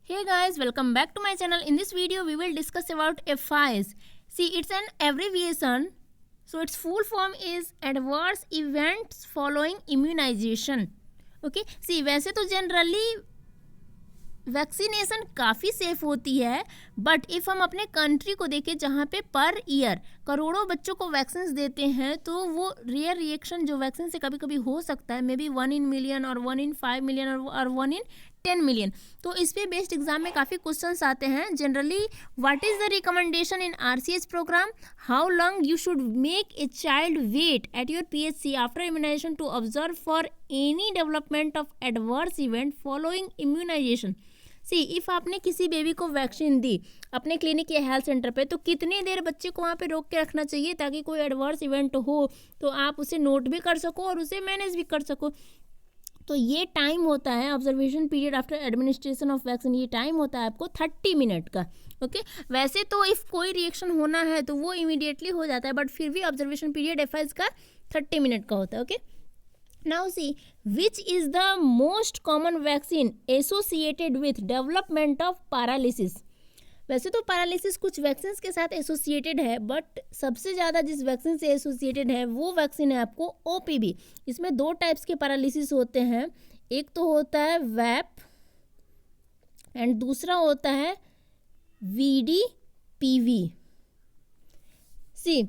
Hey guys, welcome back to my channel. In this video, we will discuss about FIs. See, it's an abbreviation. So its full form is Adverse Events Following Immunization. Okay. See, वैसे तो generally vaccination काफ़ी safe होती है, but if हम अपने country को देखें जहाँ पे पर ईयर करोड़ों बच्चों को वैक्सीन देते हैं, तो वो रियर रिएक्शन जो वैक्सीन से कभी कभी हो सकता है, मे बी 1 in million और 1 in 5 million और 1 in 10 million. तो इस पे बेस्ड एग्जाम में काफ़ी क्वेश्चंस आते हैं. Generally what is the recommendation in RCH programme, how long you should make a child wait at your PHC after immunisation to observe for any development of adverse event following immunisation. See, if आपने किसी baby को vaccine दी अपने clinic या health centre पे, तो कितनी देर बच्चे को वहाँ पे रोक के रखना चाहिए ताकि कोई एडवर्स इवेंट हो तो आप उसे नोट भी कर सको और उसे मैनेज भी कर सको. तो ये टाइम होता है observation period after administration of vaccine. ये टाइम होता है आपको 30 मिनट का. ओके. वैसे तो इफ़ कोई रिएक्शन होना है तो वो इमीडिएटली हो जाता है, बट फिर भी ऑब्जर्वेशन पीरियड FIs का 30 मिनट का होता है. Okay. Now see, which is the most common vaccine associated with development of paralysis? वैसे तो पैरालिसिस कुछ वैक्सीन के साथ एसोसिएटेड है, बट सबसे ज़्यादा जिस वैक्सीन से एसोसिएटेड है वो वैक्सीन है आपको OPV. इसमें 2 टाइप्स के पैरालिसिस होते हैं. एक तो होता है वैप एंड दूसरा होता है VDPV. सी,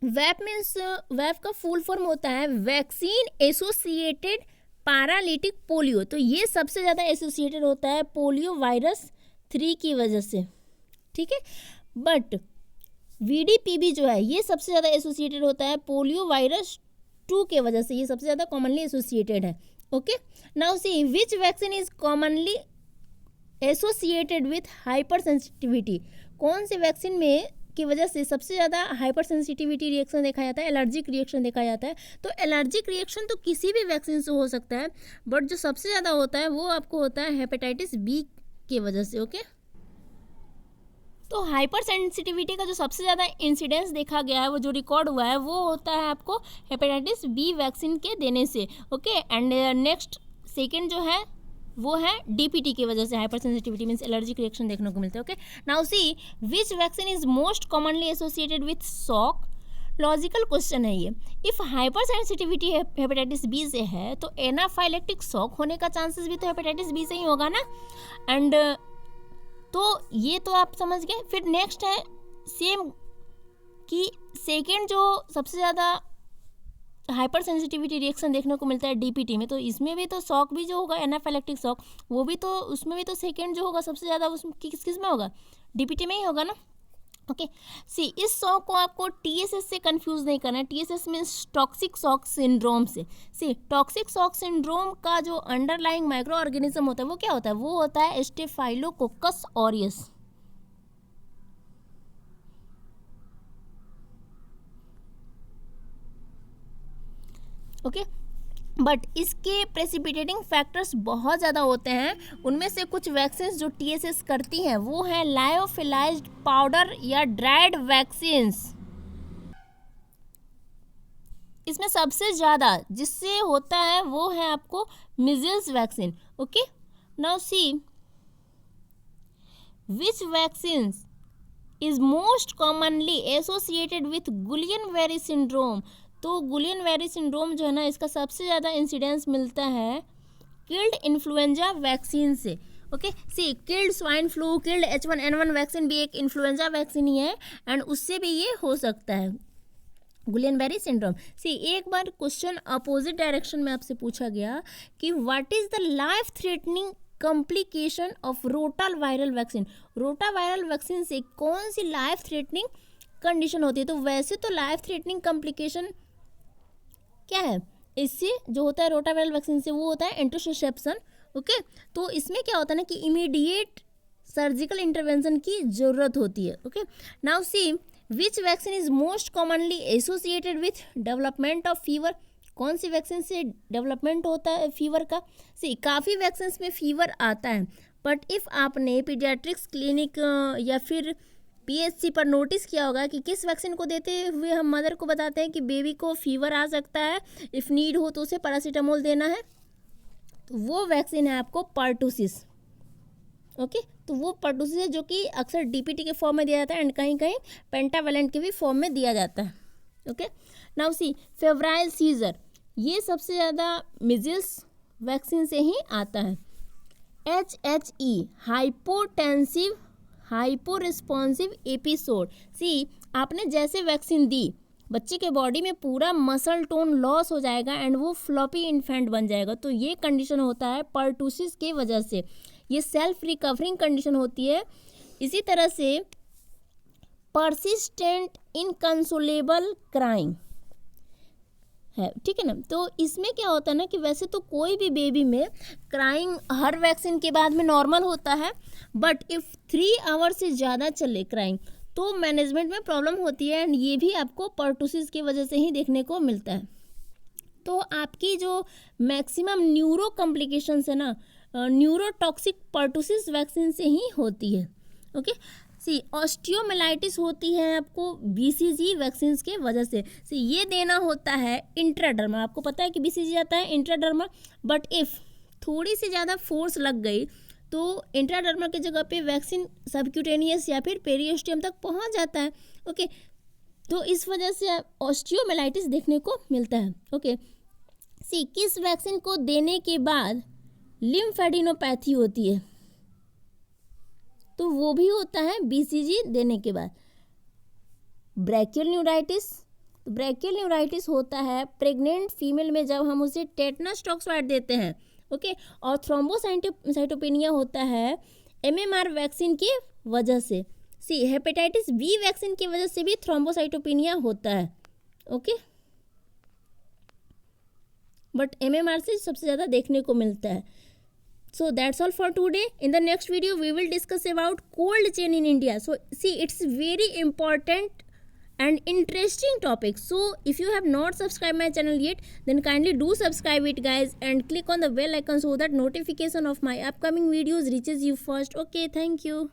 वैप मीन्स वैप का फुल फॉर्म होता है वैक्सीन एसोसिएटेड पैरालिटिक पोलियो. तो ये सबसे ज़्यादा एसोसिएटेड होता है पोलियो वायरस 3 की वजह से. ठीक है. बट VDPV जो है ये सबसे ज़्यादा एसोसिएटेड होता है पोलियो वायरस 2 के वजह से. ये सबसे ज़्यादा कॉमनली एसोसिएटेड है. Okay. Now see, which vaccine is commonly associated with hyper sensitivity. कौन से वैक्सीन में की वजह से सबसे ज़्यादा हाइपर सेंसिटिविटी रिएक्शन देखा जाता है, एलर्जिक रिएक्शन देखा जाता है. तो एलर्जिक रिएक्शन तो किसी भी वैक्सीन से हो सकता है, बट जो सबसे ज़्यादा होता है वो आपको होता है हेपेटाइटिस B की वजह से. ओके. तो हाइपर सेंसिटिविटी का जो सबसे ज़्यादा इंसिडेंस देखा गया है, वो जो रिकॉर्ड हुआ है, वो होता है आपको हेपेटाइटिस B वैक्सीन के देने से. ओके. एंड नेक्स्ट सेकेंड जो है वो है DPT की वजह से hyper sensitivity means allergic reaction देखने को मिलता है. Okay. Now see, which vaccine is most commonly associated with shock. Logical question है ये. If hyper sensitivity hepatitis B से है तो एनाफाइलेक्टिक शॉक होने का चांसेस भी तो हेपेटाइटिस B से ही होगा ना. एंड तो ये तो आप समझ गए. फिर नेक्स्ट है सेम कि सेकेंड जो सबसे ज़्यादा हाइपर सेंसिटिविटी रिएक्शन देखने को मिलता है DPT में, तो इसमें भी तो शॉक भी जो होगा एनाफाइलेक्टिक शॉक, वो भी तो उसमें भी तो सेकेंड जो होगा सबसे ज़्यादा उसमें किस में होगा, DPT में ही होगा ना. ओके. सी, इस शॉक को आपको TSS से कंफ्यूज नहीं करना है. TSS means toxic shock syndrome से. सी, टॉक्सिक शॉक सिंड्रोम का जो अंडरलाइंग माइक्रो ऑर्गेनिज्म होता है वो क्या होता है, वो होता है स्टेफाइलोकोकस ऑरियस. ओके. बट इसके प्रेसिपिटेटिंग फैक्टर्स बहुत ज़्यादा होते हैं. उनमें से कुछ वैक्सीन जो TSS करती हैं वो है लायोफिलाइज्ड पाउडर या ड्राइड वैक्सीन्स. इसमें सबसे ज़्यादा जिससे होता है वो है आपको measles vaccine. Okay. Now see, which vaccine is most commonly associated with Guillain Barre syndrome. तो गुलियन-वेरी सिंड्रोम जो है ना, इसका सबसे ज़्यादा इंसिडेंस मिलता है किल्ड इन्फ्लुएंजा वैक्सीन से. Okay. See, killed swine flu, killed H1N1 vaccine भी एक इन्फ्लुएंजा वैक्सीन ही है, एंड उससे भी ये हो सकता है गुलियन-वेरी सिंड्रोम. सी, एक बार क्वेश्चन अपोजिट डायरेक्शन में आपसे पूछा गया कि what is the life threatening complication of रोटा वायरल वैक्सीन. रोटा वायरल वैक्सीन से कौन सी लाइफ थ्रेटनिंग कंडीशन होती है. तो वैसे तो लाइफ थ्रेटनिंग कॉम्प्लिकेशन क्या है, इससे जो होता है रोटा वायरल वैक्सीन से, वो होता है इंटरसेप्शन. ओके. तो इसमें क्या होता है ना कि इमीडिएट सर्जिकल इंटरवेंशन की ज़रूरत होती है. Okay. Now see, which vaccine is most commonly associated with development of fever. कौन सी वैक्सीन से डेवलपमेंट होता है फीवर का. सी, काफ़ी वैक्सीन में फीवर आता है, बट इफ़ आपने पीडियाट्रिक्स क्लिनिक या फिर PHC पर नोटिस किया होगा कि किस वैक्सीन को देते हुए हम मदर को बताते हैं कि बेबी को फीवर आ सकता है, इफ़ नीड हो तो उसे पैरासीटामोल देना है. तो वो वैक्सीन है आपको पर्टुसिस. ओके तो वो पर्टुसिस है जो कि अक्सर डीपीटी के फॉर्म में दिया जाता है एंड कहीं कहीं पेंटावेलेंट के भी फॉर्म में दिया जाता है। ओके नाउ सी फेब्राइल सीजर, ये सबसे ज़्यादा मिजल्स वैक्सीन से ही आता है। HHE hypotensive hypo responsive episode, see आपने जैसे वैक्सीन दी बच्चे के बॉडी में पूरा मसल टोन लॉस हो जाएगा एंड वो फ्लॉपी इन्फेंट बन जाएगा, तो ये कंडीशन होता है पर्टुसिस के वजह से, ये सेल्फ रिकवरिंग कंडीशन होती है। इसी तरह से परसिस्टेंट इनकंसोलेबल क्राइंग है, ठीक है ना। तो इसमें क्या होता है ना कि वैसे तो कोई भी बेबी में क्राइंग हर वैक्सीन के बाद में नॉर्मल होता है, बट इफ़ 3 आवर से ज़्यादा चले क्राइंग तो मैनेजमेंट में प्रॉब्लम होती है एंड ये भी आपको पर्टुसिस की वजह से ही देखने को मिलता है। तो आपकी जो मैक्सिमम न्यूरो कॉम्प्लिकेशंस है ना न्यूरोटॉक्सिक पर्टुसिस वैक्सीन से ही होती है। ओके सी ऑस्टियोमाइलाइटिस होती है आपको BCG वैक्सीन के वजह से। सी ये देना होता है इंट्राडर्मा, आपको पता है कि BCG आता है इंट्राडर्मा, बट इफ़ थोड़ी सी ज़्यादा फोर्स लग गई तो इंट्राडर्मा की जगह पे वैक्सीन सबक्यूटेनियस या फिर पेरियोस्टियम तक पहुंच जाता है। ओके तो इस वजह से ऑस्टियोमाइलाइटिस देखने को मिलता है। ओके सी किस वैक्सीन को देने के बाद लिम्फेडिनोपैथी होती है, तो वो भी होता है BCG देने के बाद। ब्रैकियल न्यूराइटिस, तो ब्रैकियल न्यूराइटिस होता है प्रेग्नेंट फीमेल में जब हम उसे टेटनस टॉक्साइड देते हैं। ओके और थ्रोम्बोसाइटोपेनिया होता है MMR वैक्सीन की वजह से। सी हेपेटाइटिस B वैक्सीन की वजह से भी थ्रोम्बोसाइटोपेनिया होता है। ओके बट MMR से सबसे ज़्यादा देखने को मिलता है। So that's all for today. In the next video, we will discuss about cold chain in India. So see, it's very important and interesting topic. So if you have not subscribed my channel yet, then kindly do subscribe it guys and click on the bell icon so that notification of my upcoming videos reaches you first. Okay, thank you.